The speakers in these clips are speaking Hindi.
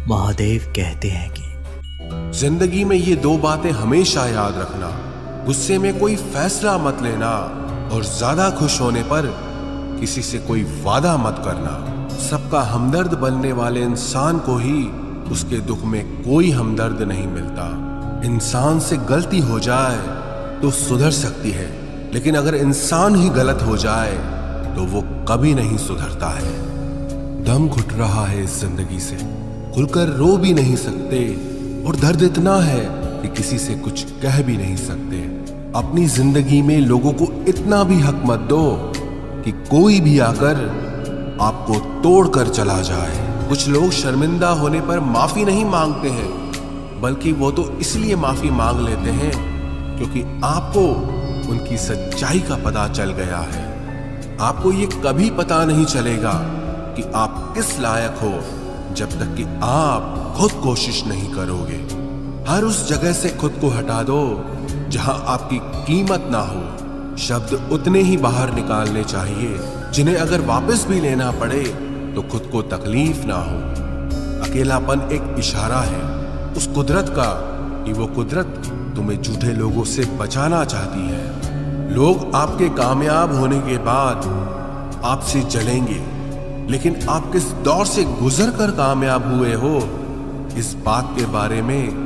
महादेव कहते हैं कि जिंदगी में ये दो बातें हमेशा याद रखना। गुस्से में कोई फैसला मत लेना और ज्यादा खुश होने पर किसी से कोई वादा मत करना। सबका हमदर्द बनने वाले इंसान को ही उसके दुख में कोई हमदर्द नहीं मिलता। इंसान से गलती हो जाए तो सुधर सकती है, लेकिन अगर इंसान ही गलत हो जाए तो वो कभी नहीं सुधरता है। दम घुट रहा है इस जिंदगी से, खुलकर रो भी नहीं सकते और दर्द इतना है कि किसी से कुछ कह भी नहीं सकते। अपनी जिंदगी में लोगों को इतना भी हक मत दो कि कोई भी आकर आपको तोड़कर चला जाए। कुछ लोग शर्मिंदा होने पर माफी नहीं मांगते हैं, बल्कि वो तो इसलिए माफी मांग लेते हैं क्योंकि आपको उनकी सच्चाई का पता चल गया है। आपको ये कभी पता नहीं चलेगा कि आप किस लायक हो जब तक कि आप खुद कोशिश नहीं करोगे। हर उस जगह से खुद को हटा दो जहां आपकी कीमत ना हो। शब्द उतने ही बाहर निकालने चाहिए जिन्हें अगर वापस भी लेना पड़े तो खुद को तकलीफ ना हो। अकेलापन एक इशारा है उस कुदरत का कि वो कुदरत तुम्हें झूठे लोगों से बचाना चाहती है। लोग आपके कामयाब होने के बाद आपसे जलेंगे, लेकिन आप किस दौर से गुजरकर कामयाब हुए हो इस बात के बारे में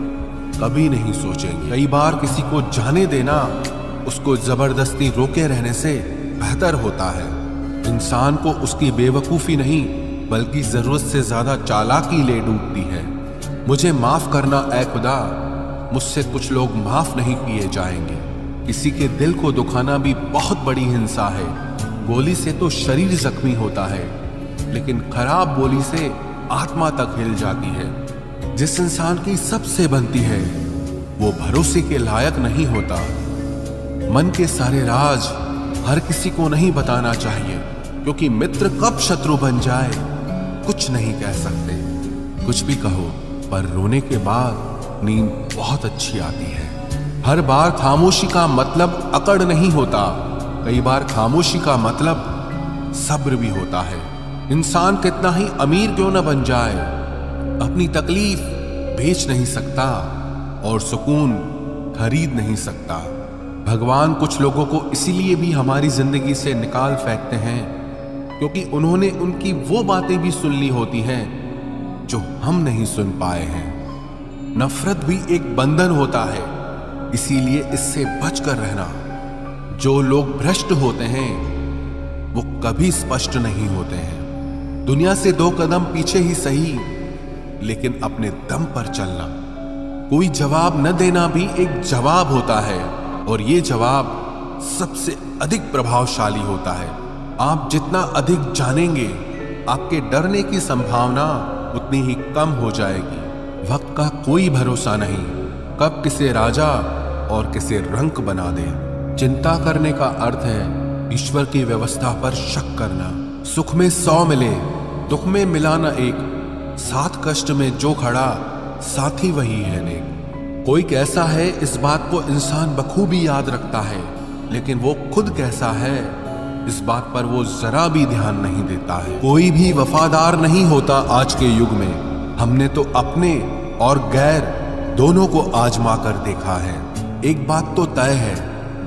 कभी नहीं सोचेंगे। कई बार किसी को जाने देना उसको जबरदस्ती रोके रहने से बेहतर होता है। इंसान को उसकी बेवकूफी नहीं बल्कि जरूरत से ज्यादा चालाकी ले डूबती है। मुझे माफ करना ऐ खुदा, मुझसे कुछ लोग माफ नहीं किए जाएंगे। किसी के दिल को दुखाना भी बहुत बड़ी हिंसा है। गोली से तो शरीर जख्मी होता है, लेकिन खराब बोली से आत्मा तक हिल जाती है। जिस इंसान की सबसे बनती है वो भरोसे के लायक नहीं होता। मन के सारे राज हर किसी को नहीं बताना चाहिए, क्योंकि मित्र कब शत्रु बन जाए कुछ नहीं कह सकते। कुछ भी कहो, पर रोने के बाद नींद बहुत अच्छी आती है। हर बार खामोशी का मतलब अकड़ नहीं होता, कई बार खामोशी का मतलब सब्र भी होता है। इंसान कितना ही अमीर क्यों न बन जाए, अपनी तकलीफ बेच नहीं सकता और सुकून खरीद नहीं सकता। भगवान कुछ लोगों को इसीलिए भी हमारी जिंदगी से निकाल फेंकते हैं क्योंकि उन्होंने उनकी वो बातें भी सुन ली होती हैं जो हम नहीं सुन पाए हैं। नफरत भी एक बंधन होता है, इसीलिए इससे बचकर रहना। जो लोग भ्रष्ट होते हैं वो कभी स्पष्ट नहीं होते हैं। दुनिया से 2 कदम पीछे ही सही, लेकिन अपने दम पर चलना। कोई जवाब न देना भी एक जवाब होता है, और ये जवाब सबसे अधिक प्रभावशाली होता है। आप जितना अधिक जानेंगे, आपके डरने की संभावना उतनी ही कम हो जाएगी। वक्त का कोई भरोसा नहीं, कब किसे राजा और किसे रंक बना दे। चिंता करने का अर्थ है ईश्वर की व्यवस्था पर शक करना। सुख में 100 मिले, दुख में मिला न एक। साथ कष्ट में जो खड़ा, साथी वही है नेक। कोई कैसा है इस बात को इंसान बखूबी याद रखता है, लेकिन वो खुद कैसा है इस बात पर वो जरा भी ध्यान नहीं देता है। कोई भी वफादार नहीं होता आज के युग में। हमने तो अपने और गैर दोनों को आजमा कर देखा है। एक बात तो तय है,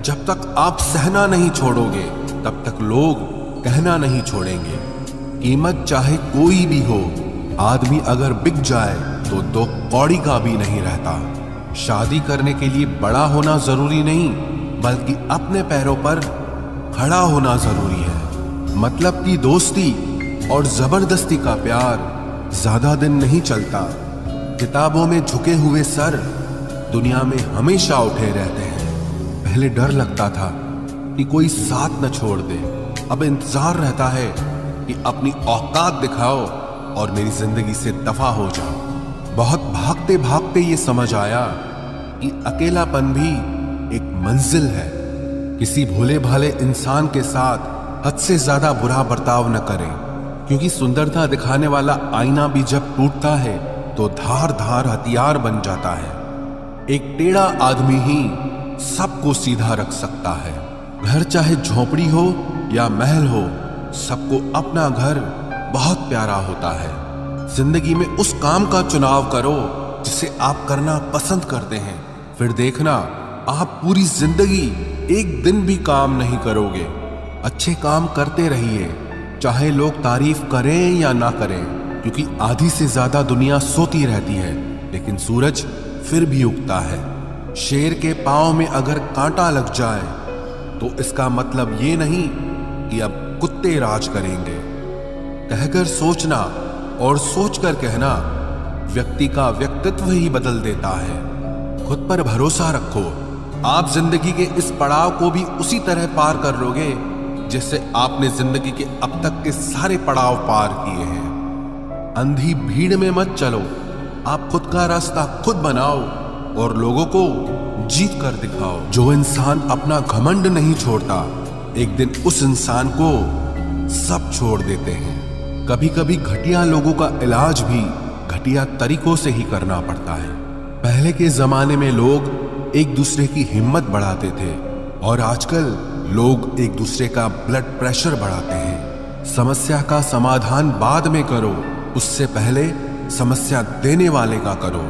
जब तक आप सहना नहीं छोड़ोगे तब तक लोग कहना नहीं छोड़ेंगे। कीमत चाहे कोई भी हो, आदमी अगर बिक जाए तो 2 कौड़ी का भी नहीं रहता। शादी करने के लिए बड़ा होना जरूरी नहीं, बल्कि अपने पैरों पर खड़ा होना जरूरी है। मतलब की दोस्ती और जबरदस्ती का प्यार ज्यादा दिन नहीं चलता। किताबों में झुके हुए सर दुनिया में हमेशा उठे रहते हैं। पहले डर लगता था कि कोई साथ न छोड़ दे, अब इंतजार रहता है कि अपनी औकात दिखाओ और मेरी जिंदगी से दफा हो जाओ। बहुत भागते भागते ये समझ आया कि अकेलापन भी एक मंजिल है। किसी भोले भाले इंसान के साथ हद से ज्यादा बुरा बर्ताव न करें, क्योंकि सुंदरता दिखाने वाला आईना भी जब टूटता है तो धार धार हथियार बन जाता है। एक टेढ़ा आदमी ही सबको सीधा रख सकता है। घर चाहे झोपड़ी हो या महल हो, सबको अपना घर बहुत प्यारा होता है। जिंदगी में उस काम का चुनाव करो जिसे आप करना पसंद करते हैं। फिर देखना आप पूरी जिंदगी एक दिन भी काम नहीं करोगे। अच्छे काम करते रहिए, चाहे लोग तारीफ करें या ना करें, क्योंकि आधी से ज्यादा दुनिया सोती रहती है लेकिन सूरज फिर भी उगता है। शेर के पांव में अगर कांटा लग जाए तो इसका मतलब ये नहीं कि अब कुत्ते राज करेंगे। कहकर सोचना और सोचकर कहना व्यक्ति का व्यक्तित्व ही बदल देता है। खुद पर भरोसा रखो, आप जिंदगी के इस पड़ाव को भी उसी तरह पार कर लोगे जिससे आपने जिंदगी के अब तक के सारे पड़ाव पार किए हैं। अंधी भीड़ में मत चलो, आप खुद का रास्ता खुद बनाओ और लोगों को जीत कर दिखाओ। जो इंसान अपना घमंड नहीं छोड़ता, एक दिन उस इंसान को सब छोड़ देते हैं। कभी कभी घटिया लोगों का इलाज भी घटिया तरीकों से ही करना पड़ता है। पहले के जमाने में लोग एक दूसरे की हिम्मत बढ़ाते थे और आजकल लोग एक दूसरे का ब्लड प्रेशर बढ़ाते हैं। समस्या का समाधान बाद में करो, उससे पहले समस्या देने वाले का करो।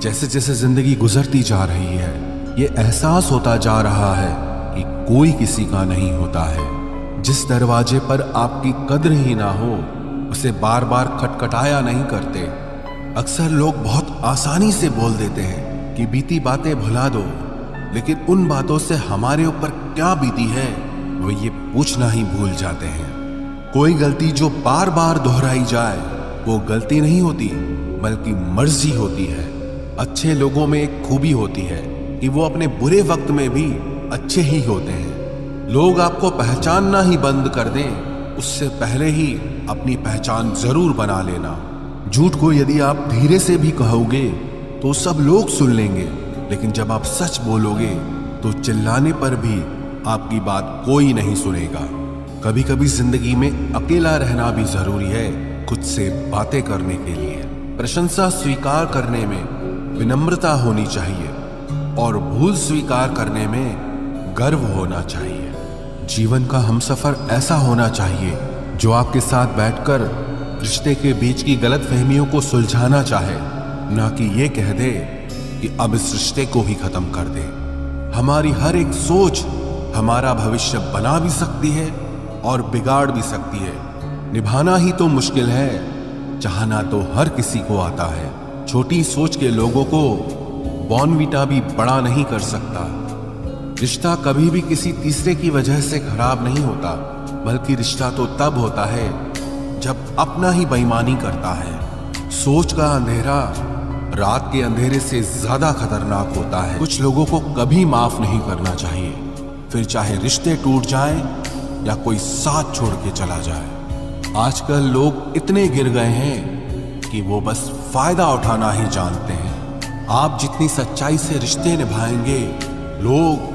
जैसे जैसे जिंदगी गुजरती जा रही है, ये एहसास होता जा रहा है कि कोई किसी का नहीं होता है। जिस दरवाजे पर आपकी कद्र ही ना हो, उसे बार बार खटखटाया नहीं करते। अक्सर लोग बहुत आसानी से बोल देते हैं कि बीती बातें भुला दो, लेकिन उन बातों से हमारे ऊपर क्या बीती है वो ये पूछना ही भूल जाते हैं। कोई गलती जो बार बार दोहराई जाए वो गलती नहीं होती, बल्कि मर्जी होती है। अच्छे लोगों में एक खूबी होती है कि वो अपने बुरे वक्त में भी अच्छे ही होते हैं। लोग आपको पहचानना ही बंद कर दें, उससे पहले ही अपनी पहचान जरूर बना लेना। झूठ को यदि आप धीरे से भी कहोगे तो सब लोग सुन लेंगे, लेकिन जब आप सच बोलोगे तो चिल्लाने पर भी आपकी बात कोई नहीं सुनेगा। कभी कभी जिंदगी में अकेला रहना भी जरूरी है, खुद से बातें करने के लिए। प्रशंसा स्वीकार करने में विनम्रता होनी चाहिए और भूल स्वीकार करने में गर्व होना चाहिए। जीवन का हमसफर ऐसा होना चाहिए जो आपके साथ बैठकर रिश्ते के बीच की गलतफहमियों को सुलझाना चाहे, ना कि ये कह दे कि अब इस रिश्ते को ही खत्म कर दे। हमारी हर एक सोच हमारा भविष्य बना भी सकती है और बिगाड़ भी सकती है। निभाना ही तो मुश्किल है, चाहना तो हर किसी को आता है। छोटी सोच के लोगों को बॉर्नवीटा भी बड़ा नहीं कर सकता। रिश्ता कभी भी किसी तीसरे की वजह से खराब नहीं होता, बल्कि रिश्ता तो तब होता है जब अपना ही बेईमानी करता है। सोच का अंधेरा रात के अंधेरे से ज्यादा खतरनाक होता है। कुछ लोगों को कभी माफ नहीं करना चाहिए, फिर चाहे रिश्ते टूट जाएं या कोई साथ छोड़ के चला जाए। आजकल लोग इतने गिर गए हैं कि वो बस फायदा उठाना ही जानते हैं। आप जितनी सच्चाई से रिश्ते निभाएंगे, लोग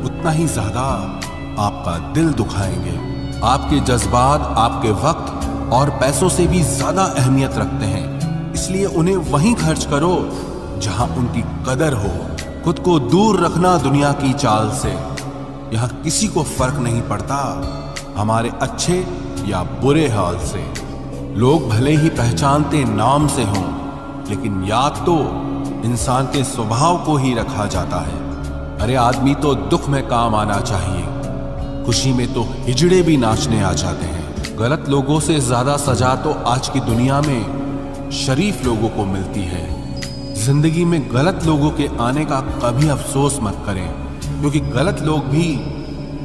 उतना ही ज्यादा आपका दिल दुखाएंगे। आपके जज्बात आपके वक्त और पैसों से भी ज्यादा अहमियत रखते हैं, इसलिए उन्हें वहीं खर्च करो जहां उनकी कदर हो। खुद को दूर रखना दुनिया की चाल से। यहाँ किसी को फर्क नहीं पड़ता हमारे अच्छे या बुरे हाल से। लोग भले ही पहचानते नाम से हों, लेकिन याद तो इंसान के स्वभाव को ही रखा जाता है। अरे आदमी तो दुख में काम आना चाहिए, खुशी में तो हिजड़े भी नाचने आ जाते हैं। गलत लोगों से ज्यादा सजा तो आज की दुनिया में शरीफ लोगों को मिलती है। जिंदगी में गलत लोगों के आने का कभी अफसोस मत करें, क्योंकि गलत लोग भी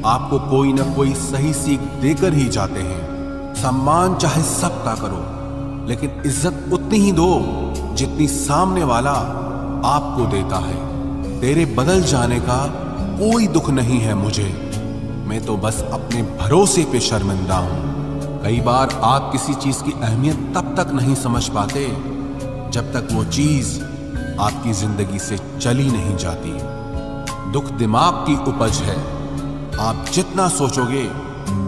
आपको कोई ना कोई सही सीख देकर ही जाते हैं। सम्मान चाहे सबका करो, लेकिन इज्जत उतनी ही दो जितनी सामने वाला आपको देता है। तेरे बदल जाने का कोई दुख नहीं है मुझे, मैं तो बस अपने भरोसे पे शर्मिंदा हूं। कई बार आप किसी चीज की अहमियत तब तक नहीं समझ पाते जब तक वो चीज आपकी जिंदगी से चली नहीं जाती। दुख दिमाग की उपज है, आप जितना सोचोगे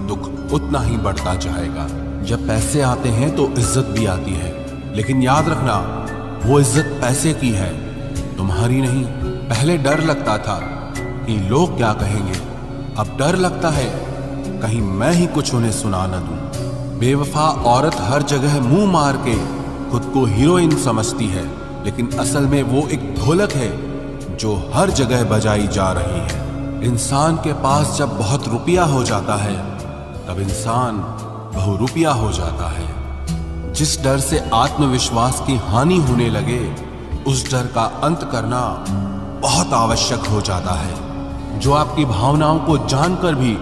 दुख उतना ही बढ़ता जाएगा। जब पैसे आते हैं तो इज्जत भी आती है, लेकिन याद रखना वो इज्जत पैसे की है, तुम्हारी नहीं। पहले डर लगता था कि लोग क्या कहेंगे, अब डर लगता है कहीं मैं ही कुछ उन्हें सुना न दूं। बेवफा औरत हर जगह मुंह मार के खुद को हीरोइन समझती है, लेकिन असल में वो एक ढोलक है जो हर जगह बजाई जा रही है। इंसान के पास जब बहुत रुपया हो जाता है तब इंसान बहुरुपया हो जाता है। जिस डर से आत्मविश्वास की हानि होने लगे उस डर का अंत करना बहुत आवश्यक हो जाता है। जो आपकी भावनाओं को जानकर भी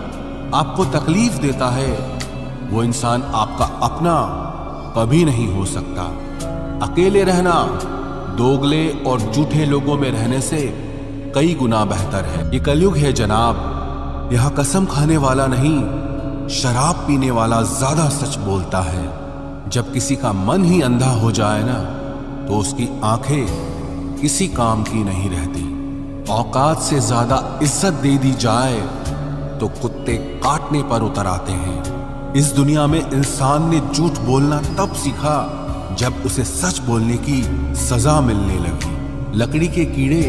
आपको तकलीफ देता है वो इंसान आपका अपना कभी नहीं हो सकता। अकेले रहना दोगले और झूठे लोगों में रहने से कई गुना बेहतर है। ये कलयुग है जनाब, यहां कसम खाने वाला नहीं शराब पीने वाला ज्यादा सच बोलता है। जब किसी का मन ही अंधा हो जाए ना तो उसकी आंखें किसी काम की नहीं रहती। औकात से ज्यादा इज्जत दे दी जाए तो कुत्ते काटने पर उतर आते हैं। इस दुनिया में इंसान ने झूठ बोलना तब सीखा जब उसे सच बोलने की सजा मिलने लगी। लकड़ी के कीड़े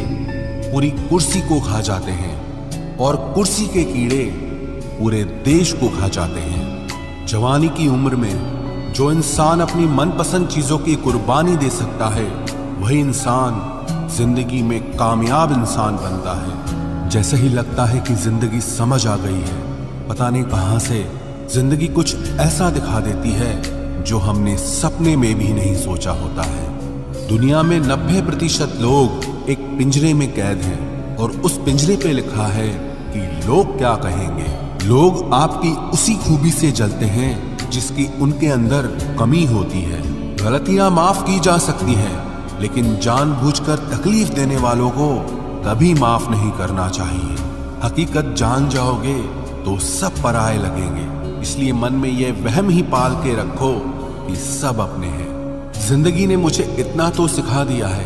पूरी कुर्सी को खा जाते हैं और कुर्सी के कीड़े पूरे देश को खा जाते हैं। जवानी की उम्र में जो इंसान अपनी मनपसंद चीजों की कुर्बानी दे सकता है वही इंसान जिंदगी में कामयाब इंसान बनता है। जैसे ही लगता है कि जिंदगी समझ आ गई है, पता नहीं कहां से जिंदगी कुछ ऐसा दिखा देती है जो हमने सपने में भी नहीं सोचा होता है। दुनिया में 90% लोग एक पिंजरे में कैद हैं और उस पिंजरे पे लिखा है कि लोग क्या कहेंगे। लोग आपकी उसी खूबी से जलते हैं जिसकी उनके अंदर कमी होती है। गलतियां माफ की जा सकती हैं, लेकिन जानबूझकर तकलीफ देने वालों को कभी माफ नहीं करना चाहिए। हकीकत जान जाओगे तो सब पराये लगेंगे, इसलिए मन में यह वहम ही पाल के रखो कि सब अपने हैं। जिंदगी ने मुझे इतना तो सिखा दिया है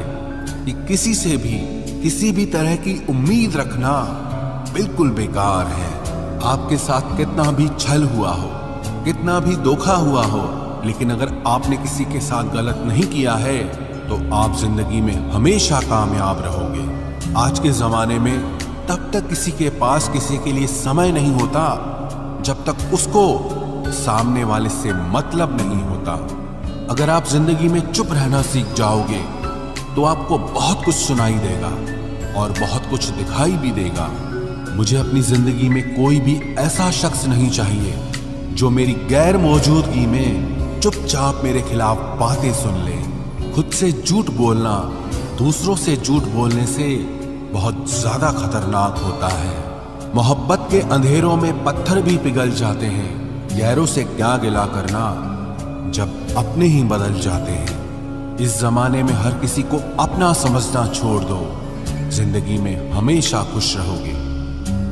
कि किसी से भी किसी भी तरह की उम्मीद रखना बिल्कुल बेकार है। आपके साथ कितना भी छल हुआ हो, कितना भी धोखा हुआ हो, लेकिन अगर आपने किसी के साथ गलत नहीं किया है तो आप जिंदगी में हमेशा कामयाब रहोगे। आज के जमाने में तब तक किसी के पास किसी के लिए समय नहीं होता जब तक उसको सामने वाले से मतलब नहीं होता। अगर आप जिंदगी में चुप रहना सीख जाओगे तो आपको बहुत कुछ सुनाई देगा और बहुत कुछ दिखाई भी देगा। मुझे अपनी जिंदगी में कोई भी ऐसा शख्स नहीं चाहिए जो मेरी गैर मौजूदगी में चुपचाप मेरे खिलाफ बातें सुन ले। खुद से झूठ बोलना दूसरों से झूठ बोलने से बहुत ज्यादा खतरनाक होता है। मोहब्बत के अंधेरों में पत्थर भी पिघल जाते हैं, गैरों से क्या गिला करना जब अपने ही बदल जाते हैं। इस जमाने में हर किसी को अपना समझना छोड़ दो, जिंदगी में हमेशा खुश रहोगे।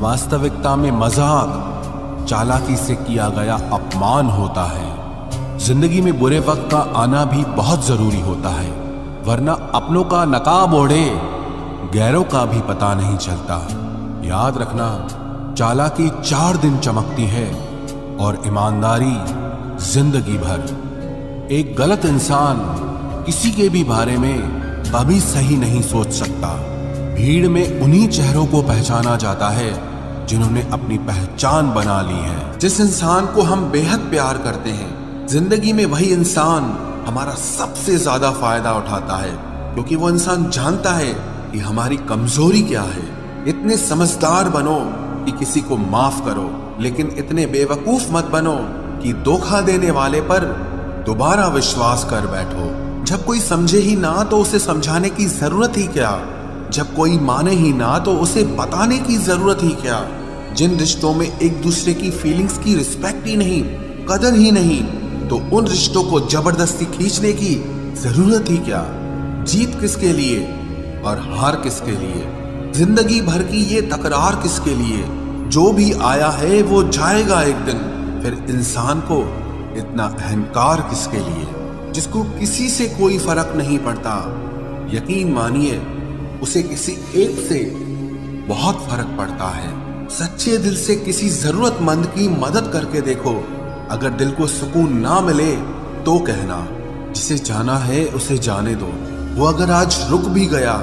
वास्तविकता में मजाक चालाकी से किया गया अपमान होता है। जिंदगी में बुरे वक्त का आना भी बहुत जरूरी होता है, वरना अपनों का नकाब ओढ़े गैरों का भी पता नहीं चलता। याद रखना, चालाकी 4 दिन चमकती है और ईमानदारी जिंदगी भर। एक गलत इंसान किसी के भी बारे में कभी सही नहीं सोच सकता। भीड़ में उन्हीं चेहरों को पहचाना जाता है जिन्होंने अपनी पहचान बना ली है। जिस इंसान को हम बेहद प्यार करते हैं, जिंदगी में वही इंसान हमारा सबसे ज्यादा फायदा उठाता है, क्योंकि वो इंसान जानता है कि हमारी कमजोरी क्या है। इतने समझदार बनो कि किसी को माफ करो, लेकिन इतने बेवकूफ मत बनो कि धोखा देने वाले पर दोबारा विश्वास कर बैठो। जब कोई समझे ही ना तो उसे समझाने की जरूरत ही क्या। जब कोई माने ही ना तो उसे बताने की जरूरत ही क्या। जिन रिश्तों में एक दूसरे की फीलिंग्स की रिस्पेक्ट ही नहीं, कदर ही नहीं, तो उन रिश्तों को जबरदस्ती खींचने की जरूरत ही क्या। जीत किसके लिए और हार किसके लिए, जिंदगी भर की ये तकरार किसके लिए। जो भी आया है वो जाएगा एक दिन, फिर इंसान को इतना अहंकार किसके लिए, जिसको किसी से कोई फर्क नहीं पड़ता। यकीन मानिए उसे किसी एक से बहुत फर्क पड़ता है। सच्चे दिल से किसी जरूरतमंद की मदद करके देखो। अगर दिल को सुकून ना मिले तो कहना, जिसे जाना है उसे जाने दो। वो अगर आज रुक भी गया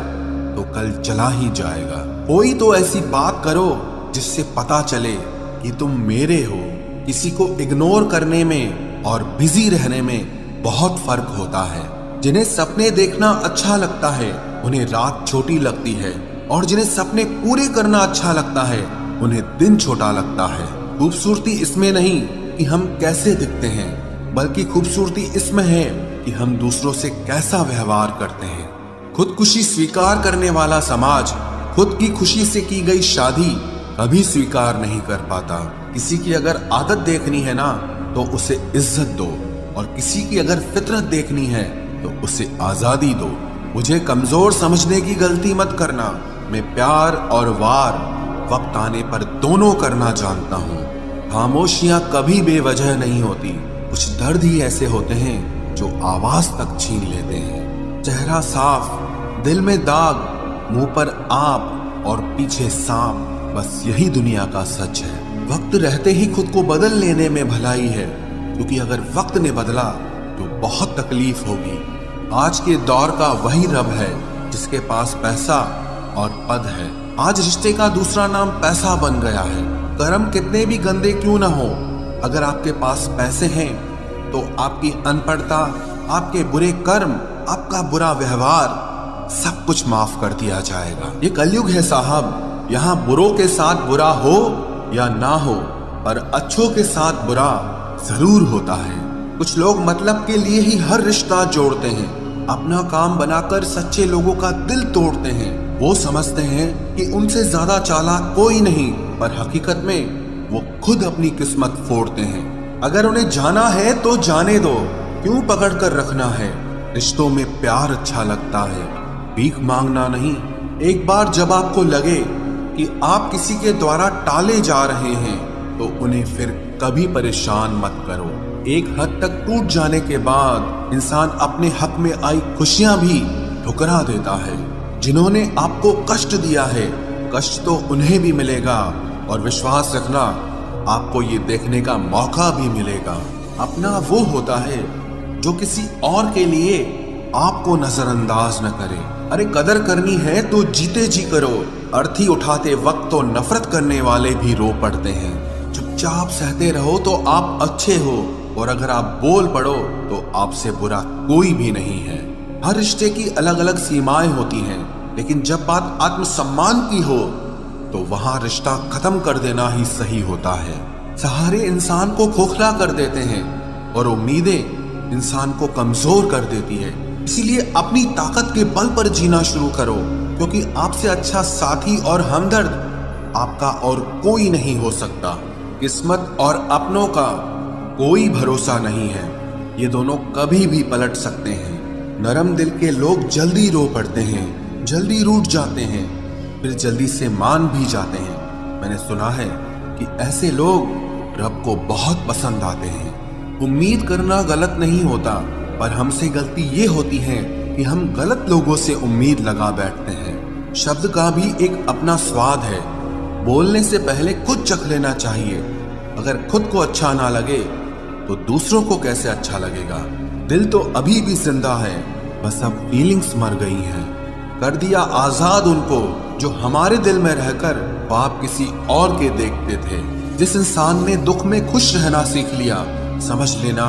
तो कल चला ही जाएगा। कोई तो ऐसी बात करो जिससे पता चले कि तुम मेरे हो। किसी को इग्नोर करने में और बिजी रहने में बहुत फर्क होता है। जिन्हें सपने देखना अच्छा लगता है उन्हें रात छोटी लगती है, और जिन्हें सपने पूरे करना अच्छा लगता है उन्हें दिन छोटा लगता है। खूबसूरती इसमें नहीं कि हम कैसे दिखते हैं, बल्कि खूबसूरती इसमें है कि हम दूसरों से कैसा व्यवहार करते हैं। खुदकुशी स्वीकार करने वाला समाज खुद की खुशी से की गई शादी कभी स्वीकार नहीं कर पाता। किसी की अगर आदत देखनी है ना तो उसे इज्जत दो, और किसी की अगर फितरत देखनी है तो उसे आजादी दो। मुझे कमजोर समझने की गलती मत करना। मैं प्यार और वार वक्त आने पर दोनों करना जानता हूँ। खामोशियां कभी बेवजह नहीं होती। कुछ दर्द ही ऐसे होते हैं जो आवाज तक छीन लेते हैं। चेहरा साफ, दिल में दाग, मुंह पर आप और पीछे सांप, बस यही दुनिया का सच है। वक्त रहते ही खुद को बदल लेने में भलाई है, क्योंकि अगर वक्त ने बदला तो बहुत तकलीफ होगी। आज के दौर का वही रब है जिसके पास पैसा और पद है। आज रिश्ते का दूसरा नाम पैसा बन गया है। कर्म कितने भी गंदे क्यों ना हो, अगर आपके पास पैसे हैं तो आपकी अनपढ़ता, आपके बुरे कर्म, आपका बुरा व्यवहार सब कुछ माफ कर दिया जाएगा। ये कलयुग है साहब, यहाँ बुरों के साथ बुरा हो या ना हो, पर अच्छों के साथ बुरा जरूर होता है। कुछ लोग मतलब के लिए ही हर रिश्ता जोड़ते हैं, अपना काम बनाकर सच्चे लोगों का दिल तोड़ते हैं। वो समझते हैं कि उनसे ज्यादा चालाक कोई नहीं, पर हकीकत में वो खुद अपनी किस्मत फोड़ते हैं। अगर उन्हें जाना है तो जाने दो, क्यों पकड़ कर रखना है। रिश्तों में प्यार अच्छा लगता है, भीख मांगना नहीं। एक बार जब आपको लगे कि आप किसी के द्वारा टाले जा रहे हैं तो उन्हें फिर कभी परेशान मत करो। एक हद तक टूट जाने के बाद इंसान अपने हक में आई खुशियां भी ठुकरा देता है। जिन्होंने आपको कष्ट दिया है, कष्ट तो उन्हें भी मिलेगा, और विश्वास रखना आपको ये देखने का मौका भी मिलेगा। अपना वो होता है जो किसी और के लिए आपको नजरअंदाज न करे। अरे कदर करनी है तो जीते जी करो। अर्थी उठाते वक्त तो नफरत करने वाले भी रो पड़ते हैं। चुपचाप सहते रहो तो आप अच्छे हो, और अगर आप बोल पड़ो तो आपसे बुरा कोई भी नहीं है। हर रिश्ते की अलग अलग सीमाएं होती हैं, लेकिन जब बात आत्मसम्मान की हो तो वहां रिश्ता खत्म कर देना ही सही होता है। सहारे इंसान को खोखला कर देते हैं, और उम्मीदें इंसान को कमजोर कर देती है। इसीलिए अपनी ताकत के बल पर जीना शुरू करो, क्योंकि आपसे अच्छा साथी और हमदर्द आपका और कोई नहीं हो सकता। किस्मत और अपनों का कोई भरोसा नहीं है, ये दोनों कभी भी पलट सकते हैं। नरम दिल के लोग जल्दी रो पड़ते हैं, जल्दी रूठ जाते हैं, फिर जल्दी से मान भी जाते हैं। मैंने सुना है कि ऐसे लोग रब को बहुत पसंद आते हैं। उम्मीद करना गलत नहीं होता, पर हमसे गलती ये होती है कि हम गलत लोगों से उम्मीद लगा बैठते हैं। शब्द का भी एक अपना स्वाद है, बोलने से पहले खुद चख लेना चाहिए। अगर खुद को अच्छा ना लगे तो दूसरों को कैसे अच्छा लगेगा। दिल तो अभी भी जिंदा है, बस अब फीलिंग्स मर गई हैं। कर दिया आजाद उनको जो हमारे दिल में रहकर ख्वाब किसी और के देखते थे। जिस इंसान ने दुख में खुश रहना सीख लिया, समझ लेना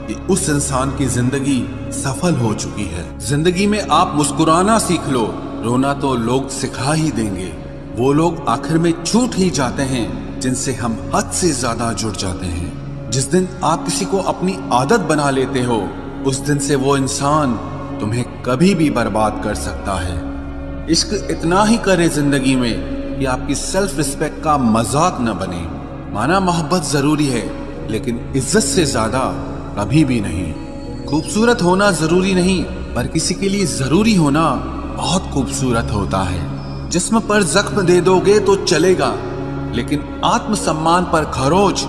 कि उस इंसान की जिंदगी सफल हो चुकी है। जिंदगी में आप मुस्कुराना सीख लो, रोना तो लोग सिखा ही देंगे। वो लोग आखिर में छूट ही जाते हैं जिनसे हम हद से ज्यादा जुड़ जाते हैं। जिस दिन आप किसी को अपनी आदत बना लेते हो, उस दिन से वो इंसान तुम्हें कभी भी बर्बाद कर सकता है। इश्क इतना ही करे जिंदगी में कि आपकी सेल्फ रिस्पेक्ट का मजाक न बने। माना मोहब्बत जरूरी है, लेकिन इज्जत से ज्यादा कभी भी नहीं। खूबसूरत होना जरूरी नहीं, पर किसी के लिए जरूरी होना बहुत खूबसूरत होता है। जिस्म पर जख्म दे दोगे तो चलेगा, लेकिन आत्मसम्मान पर खरोच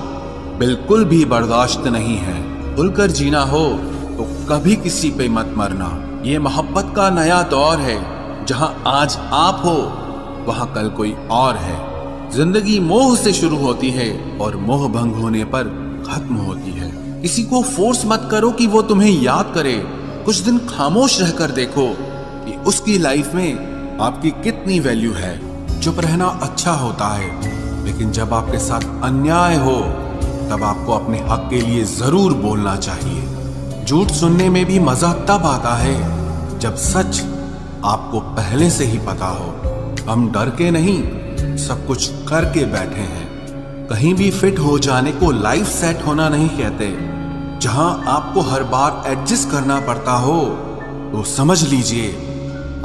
बिल्कुल भी बर्दाश्त नहीं है। खुलकर जीना हो तो कभी किसी पे मत मरना। ये मोहब्बत का नया दौर है, जहां आज आप हो वहां कल कोई और है। जिंदगी मोह से शुरू होती है और मोह भंग होने पर खत्म होती है। किसी को फोर्स मत करो कि वो तुम्हें याद करे। कुछ दिन खामोश रहकर देखो कि उसकी लाइफ में आपकी कितनी वैल्यू है। चुप रहना अच्छा होता है, लेकिन जब आपके साथ अन्याय हो तब आपको अपने हक के लिए जरूर बोलना चाहिए। झूठ सुनने में भी मजा तब आता है जब सच आपको पहले से ही पता हो। हम डर के नहीं, सब कुछ करके बैठे हैं। कहीं भी फिट हो जाने को लाइफ सेट होना नहीं कहते। जहां आपको हर बार एडजस्ट करना पड़ता हो तो समझ लीजिए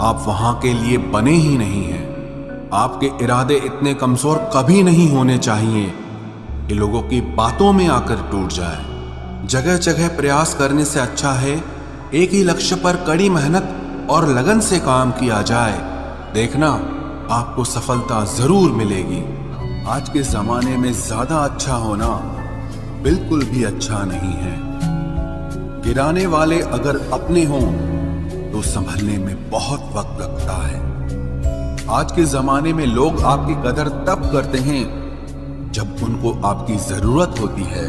आप वहां के लिए बने ही नहीं हैं। आपके इरादे इतने कमजोर कभी नहीं होने चाहिए कि लोगों की बातों में आकर टूट जाए। जगह जगह प्रयास करने से अच्छा है एक ही लक्ष्य पर कड़ी मेहनत और लगन से काम किया जाए। देखना आपको सफलता जरूर मिलेगी। आज के जमाने में ज्यादा अच्छा होना बिल्कुल भी अच्छा नहीं है। गिराने वाले अगर अपने हों तो संभलने में बहुत वक्त लगता है। आज के जमाने में लोग आपकी कदर तब करते हैं जब उनको आपकी जरूरत होती है।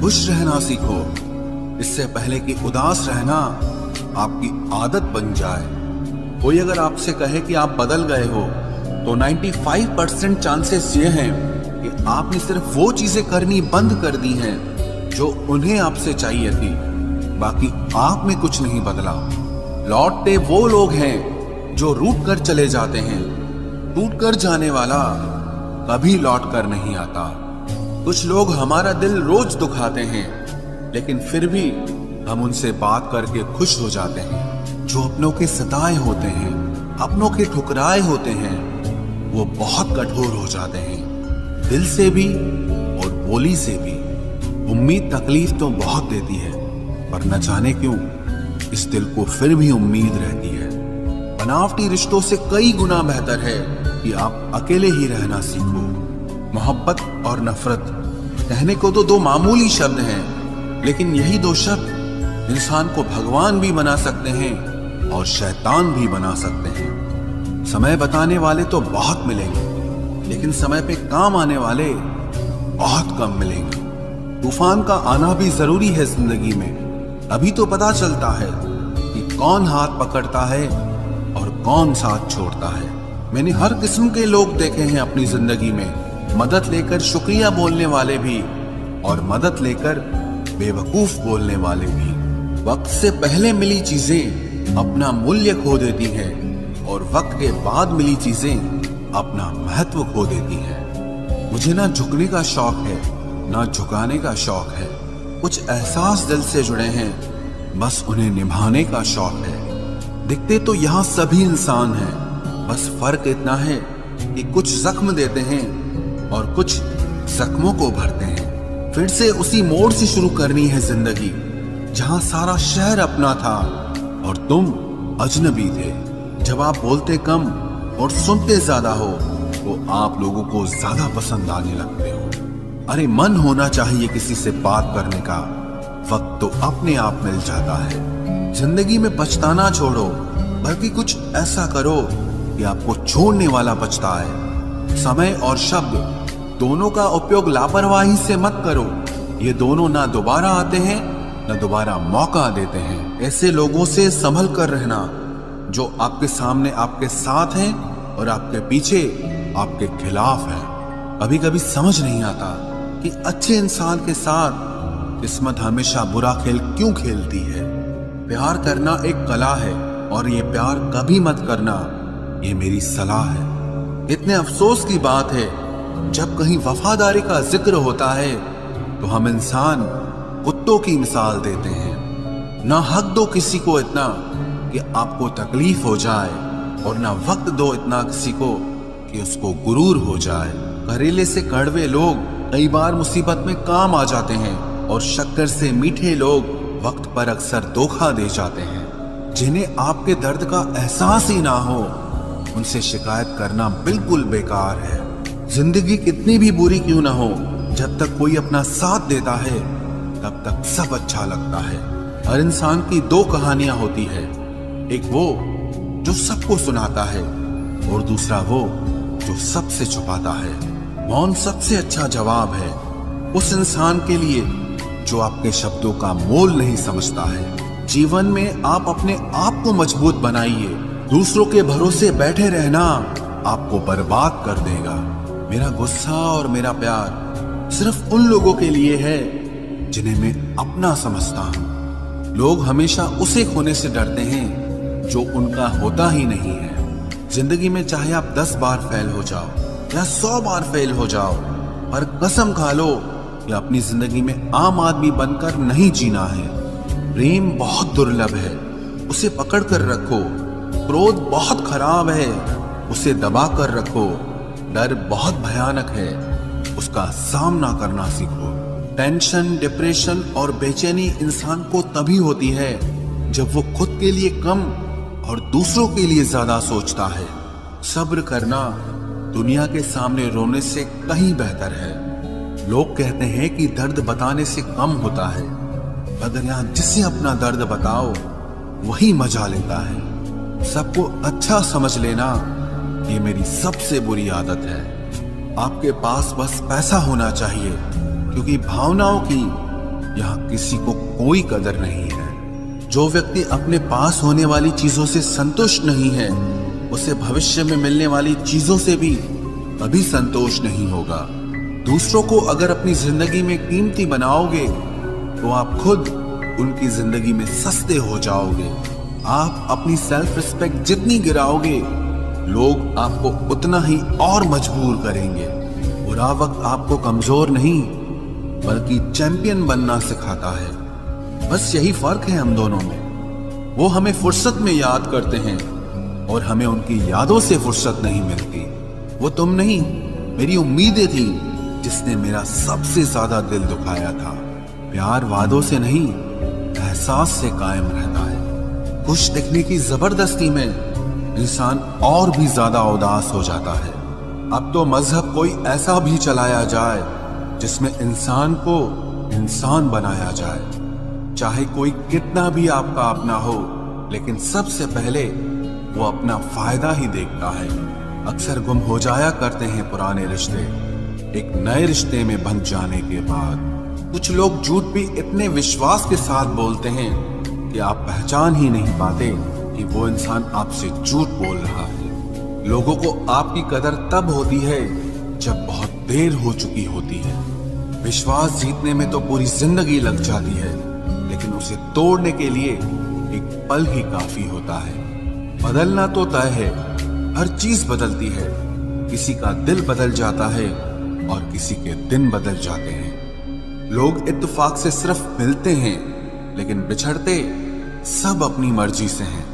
खुश रहना सीखो, इससे पहले कि उदास रहना आपकी आदत बन जाए। कोई अगर आपसे कहे कि आप बदल गए हो तो 95% चांसेस ये हैं कि आपने सिर्फ वो चीजें करनी बंद कर दी हैं जो उन्हें आपसे चाहिए थी। बाकी आप में कुछ नहीं बदला। लौटते वो लोग हैं जो रूठ कर चले जाते हैं। टूट कर जाने वाला कभी लौट कर नहीं आता। कुछ लोग हमारा दिल रोज दुखाते हैं, लेकिन फिर भी हम उनसे बात करके खुश हो जाते हैं। जो अपनों के सताए होते हैं, अपनों के ठुकराए होते हैं, वो बहुत कठोर हो जाते हैं, दिल से भी और बोली से भी। उम्मीद तकलीफ तो बहुत देती है, पर न जाने क्यों इस दिल को फिर भी उम्मीद रहती है। बनावटी रिश्तों से कई गुना बेहतर है कि आप अकेले ही रहना सीखो। मोहब्बत और नफरत कहने को तो दो मामूली शब्द हैं, लेकिन यही दो शब्द इंसान को भगवान भी बना सकते हैं और शैतान भी बना सकते हैं। समय बताने वाले तो बहुत मिलेंगे, लेकिन समय पे काम आने वाले बहुत कम मिलेंगे। तूफान का आना भी जरूरी है जिंदगी में। अभी तो पता चलता है कि कौन हाथ पकड़ता है और कौन साथ छोड़ता है। मैंने हर किस्म के लोग देखे हैं अपनी जिंदगी में। मदद लेकर शुक्रिया बोलने वाले भी और मदद लेकर बेवकूफ बोलने वाले भी। वक्त से पहले मिली चीजें अपना मूल्य खो देती हैं और वक्त के बाद मिली चीजें अपना महत्व खो देती हैं। मुझे ना झुकने का शौक है, ना झुकाने का शौक है। कुछ एहसास दिल से जुड़े हैं, बस उन्हें निभाने का शौक है। दिखते तो यहाँ सभी इंसान हैं, बस फर्क इतना है कि कुछ जख्म देते हैं और कुछ जख्मों को भरते हैं। फिर से उसी मोड़ से शुरू करनी है जिंदगी, जहाँ सारा शहर अपना था और तुम अजनबी थे। जब आप बोलते कम और सुनते ज्यादा हो तो आप लोगों को ज्यादा पसंद आने लगते हो। अरे मन होना चाहिए किसी से बात करने का, वक्त तो अपने आप मिल जाता है। जिंदगी में पछताना छोड़ो, बल्कि कुछ ऐसा करो कि आपको छोड़ने वाला पछताए। समय और शब्द दोनों का उपयोग लापरवाही से मत करो। ये दोनों ना दोबारा आते हैं न दोबारा मौका देते हैं। ऐसे लोगों से संभल कर रहना जो आपके सामने आपके साथ हैं और आपके पीछे आपके खिलाफ हैं। कभी कभी समझ नहीं आता कि अच्छे इंसान के साथ किस्मत हमेशा बुरा खेल क्यों खेलती है। प्यार करना एक कला है और ये प्यार कभी मत करना, ये मेरी सलाह है। इतने अफसोस की बात है जब कहीं वफादारी का जिक्र होता है तो हम इंसान कुत्तों की मिसाल देते हैं। ना हक दो किसी को इतना कि आपको तकलीफ हो जाए और ना वक्त दो इतना किसी को कि उसको गुरूर हो जाए। घरेले से कड़वे लोग कई बार मुसीबत में काम आ जाते हैं और शक्कर से मीठे लोग वक्त पर अक्सर धोखा दे जाते हैं। जिन्हें आपके दर्द का एहसास ही ना हो उनसे शिकायत करना बिल्कुल बेकार है। जिंदगी कितनी भी बुरी क्यों ना हो, जब तक कोई अपना साथ देता है तब तक सब अच्छा लगता है। हर इंसान की दो कहानियां होती है, एक वो जो सबको सुनाता है और दूसरा वो जो सबसे छुपाता है। मौन सबसे अच्छा जवाब है उस इंसान के लिए जो आपके शब्दों का मोल नहीं समझता है। जीवन में आप अपने आप को मजबूत बनाइए। दूसरों के भरोसे बैठे रहना आपको बर्बाद कर देगा। मेरा गुस्सा और मेरा प्यार सिर्फ उन लोगों के लिए है जिन्हें मैं अपना समझता हूँ। लोग हमेशा उसे खोने से डरते हैं जो उनका होता ही नहीं है। जिंदगी में चाहे आप 10 बार फेल हो जाओ या 100 बार फेल हो जाओ, पर कसम खा लो कि अपनी जिंदगी में आम आदमी बनकर नहीं जीना है। प्रेम बहुत दुर्लभ है, उसे पकड़ कर रखो। क्रोध बहुत खराब है, उसे दबा कर रखो। डर बहुत भयानक है, उसका सामना करना सीखो। टेंशन, डिप्रेशन और बेचैनी इंसान को तभी होती है जब वो खुद के लिए कम और दूसरों के लिए ज्यादा सोचता है। सब्र करना दुनिया के सामने रोने से कहीं बेहतर है। लोग कहते हैं कि दर्द बताने से कम होता है, मगर यहाँ जिसे अपना दर्द बताओ वही मजा लेता है। सबको अच्छा समझ लेना ये मेरी सबसे बुरी आदत है। आपके पास बस पैसा होना चाहिए, क्योंकि भावनाओं की यहाँ किसी को कोई कदर नहीं है। जो व्यक्ति अपने पास होने वाली चीजों से संतुष्ट नहीं है, उसे भविष्य में मिलने वाली चीजों से भी कभी संतोष नहीं होगा। दूसरों को अगर अपनी जिंदगी में कीमती बनाओगे तो आप खुद उनकी जिंदगी में सस्ते हो जाओगे। आप अपनी सेल्फ रिस्पेक्ट जितनी गिराओगे, लोग आपको उतना ही और मजबूर करेंगे। बुरा वक्त आपको कमजोर नहीं बल्कि चैंपियन बनना सिखाता है। बस यही फर्क है हम दोनों में। वो हमें फुर्सत में याद करते हैं और हमें उनकी यादों से फुर्सत नहीं मिलती। वो तुम नहीं, मेरी उम्मीदें थी जिसने मेरा सबसे ज्यादा दिल दुखाया था। प्यार वादों से नहीं, एहसास से कायम रहता है। खुश दिखने की जबरदस्ती में इंसान और भी ज्यादा उदास हो जाता है। अब तो मजहब कोई ऐसा भी चलाया जाए जिसमें इंसान को इंसान बनाया जाए। चाहे कोई कितना भी आपका अपना हो, लेकिन सबसे पहले वो अपना फायदा ही देखता है। अक्सर गुम हो जाया करते हैं पुराने रिश्ते एक नए रिश्ते में बंध जाने के बाद। कुछ लोग झूठ भी इतने विश्वास के साथ बोलते हैं कि आप पहचान ही नहीं पाते कि वो इंसान आपसे झूठ बोल रहा है। लोगों को आपकी कदर तब होती है जब बहुत देर हो चुकी होती है। विश्वास जीतने में तो पूरी जिंदगी लग जाती है, लेकिन उसे तोड़ने के लिए एक पल ही काफी होता है। बदलना तो तय है, हर चीज बदलती है। किसी का दिल बदल जाता है और किसी के दिन बदल जाते हैं। लोग इत्तेफाक से सिर्फ मिलते हैं, लेकिन बिछड़ते सब अपनी मर्जी से हैं।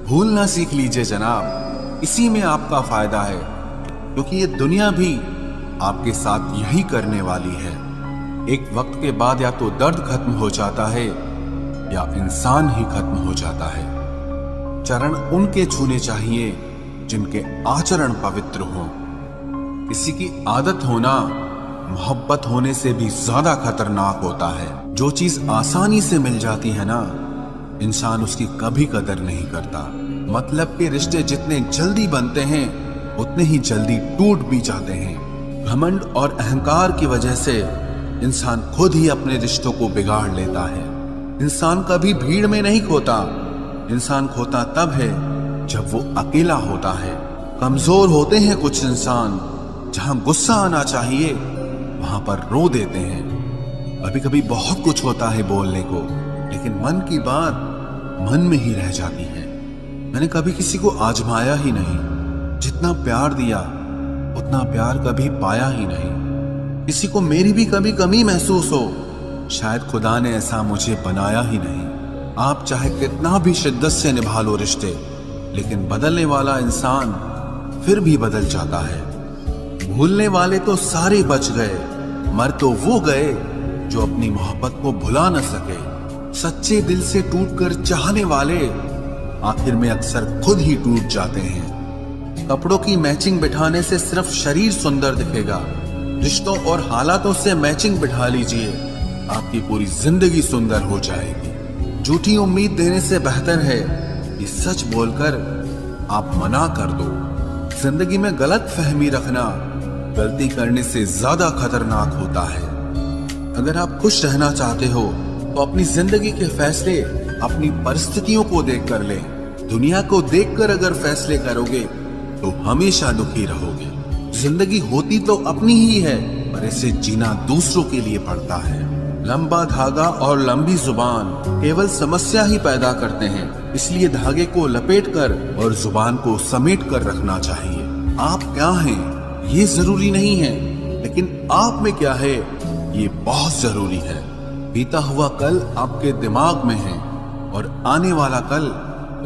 भूलना सीख लीजिए जनाब, इसी में आपका फायदा है, क्योंकि ये दुनिया भी आपके साथ यही करने वाली है। एक वक्त के बाद या तो दर्द खत्म हो जाता है या इंसान ही खत्म हो जाता है। चरण उनके छूने चाहिए जिनके आचरण पवित्र हों। किसी की आदत होना मोहब्बत होने से भी ज्यादा खतरनाक होता है। जो चीज आसानी से मिल जाती है ना, इंसान उसकी कभी कदर नहीं करता। मतलब के रिश्ते जितने जल्दी बनते हैं उतने ही जल्दी टूट भी जाते हैं। घमंड और अहंकार की वजह से इंसान खुद ही अपने रिश्तों को बिगाड़ लेता है। इंसान कभी भीड़ में नहीं खोता, इंसान खोता तब है जब वो अकेला होता है। कमजोर होते हैं कुछ इंसान, जहां गुस्सा आना चाहिए वहां पर रो देते हैं। कभी कभी बहुत कुछ होता है बोलने को, लेकिन मन की बात मन में ही रह जाती है। मैंने कभी किसी को आजमाया ही नहीं। जितना प्यार दिया उतना प्यार कभी पाया ही नहीं। किसी को मेरी भी कभी कमी महसूस हो, शायद खुदा ने ऐसा मुझे बनाया ही नहीं। आप चाहे कितना भी शिद्दत से निभा लो रिश्ते, लेकिन बदलने वाला इंसान फिर भी बदल जाता है। भूलने वाले तो सारे बच गए, मर तो वो गए जो अपनी मोहब्बत को भुला न सके। सच्चे दिल से टूटकर चाहने वाले आखिर में अक्सर खुद ही टूट जाते हैं। कपड़ों की मैचिंग बिठाने से सिर्फ शरीर सुंदर दिखेगा। रिश्तों और हालातों से मैचिंग बिठा लीजिए, आपकी पूरी जिंदगी सुंदर हो जाएगी। झूठी उम्मीद देने से बेहतर है कि सच बोलकर आप मना कर दो। जिंदगी में गलत फहमी रखना गलती करने से ज्यादा खतरनाक होता है। अगर आप खुश रहना चाहते हो तो अपनी जिंदगी के फैसले अपनी परिस्थितियों को देखकर लें। दुनिया को देखकर अगर फैसले करोगे तो हमेशा दुखी रहोगे। जिंदगी होती तो अपनी ही है, पर इसे जीना दूसरों के लिए पड़ता है। लंबा धागा और लंबी जुबान केवल समस्या ही पैदा करते हैं, इसलिए धागे को लपेटकर और जुबान को समेट कर रखना चाहिए। आप क्या हैं ये जरूरी नहीं है, लेकिन आप में क्या है ये बहुत जरूरी है। बीता हुआ कल आपके दिमाग में है और आने वाला कल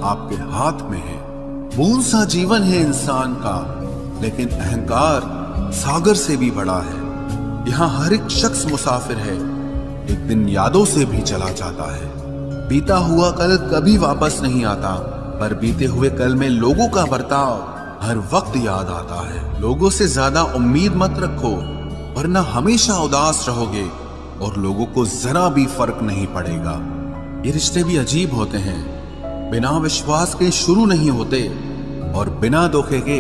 आपके हाथ में है। बूंद सा जीवन है इंसान का, लेकिन अहंकार सागर से भी बड़ा है। यहाँ हर एक शख्स मुसाफिर है, एक दिन यादों से भी चला जाता है। बीता हुआ कल कभी वापस नहीं आता, पर बीते हुए कल में लोगों का बर्ताव हर वक्त याद आता है। लोगों से ज्यादा उम्मीद मत रखो, वरना हमेशा उदास रहोगे और लोगों को जरा भी फर्क नहीं पड़ेगा। ये रिश्ते भी अजीब होते हैं, बिना विश्वास के शुरू नहीं होते और बिना धोखे के